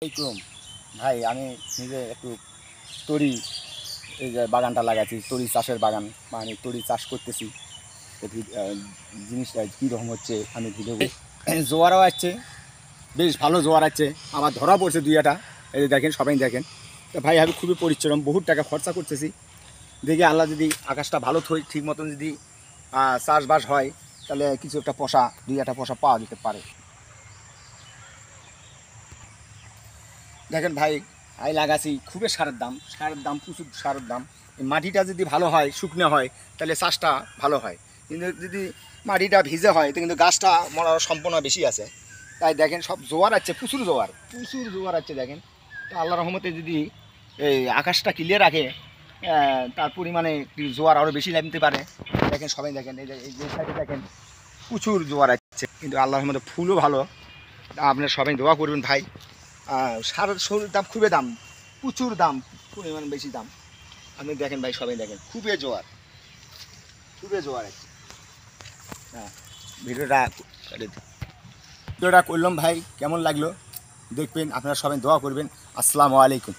আলাইকুম ভাই, আমি নিজে একটু তরি এই যে বাগানটা লাগাচ্ছি, তরি চাষের বাগান, মানে তরি চাষ করতেছি। তো জিনিসটা কীরকম হচ্ছে আমি ভিডিও জোয়ারও আসছে, বেশ ভালো জোয়ার আসছে, আমার ধরা পড়ছে দুই একটা। এই যে দেখেন, সবাই দেখেন। তো ভাই আমি খুবই পরিশ্রম, বহুত টাকা খরচা করতেছি। দেখি আল্লাহ যদি আকাশটা ভালো থই, ঠিক মতন যদি চাষবাস হয়, তাহলে কিছু একটা পয়সা, দুই একটা পয়সা পাওয়া যেতে পারে। দেখেন ভাই, আই লাগাছি, খুবই সারের দাম প্রচুর সারের দাম। এই মাটিটা যদি ভালো হয়, শুকনো হয়, তাহলে চাষটা ভালো হয়। কিন্তু যদি মাটিটা ভিজে হয়, তো কিন্তু গাছটা মরার সম্ভাবনা বেশি আছে। তাই দেখেন সব জোয়ার আছে, প্রচুর জোয়ার আছে দেখেন। তো আল্লাহ রহমতে যদি এই আকাশটা ক্লিয়ার রাখে, তার পরিমাণে জোয়ার আরও বেশি নামতে পারে। দেখেন সবাই দেখেন, এই যে সাইডে দেখেন প্রচুর জোয়ার আছে, কিন্তু আল্লাহ রহমতে ফুলও ভালো। আপনার সবাই দোয়া করবেন ভাই। সারের সরুর দাম খুবই দাম, প্রচুর দাম, পরিমাণ বেশি দাম। আপনি দেখেন ভাই, সবাই দেখেন, খুবই জোয়ার আছে। হ্যাঁ, ভিডিওটা করলাম ভাই, কেমন লাগলো দেখবেন, আপনারা সবাই দোয়া করবেন। আসসালামু আলাইকুম।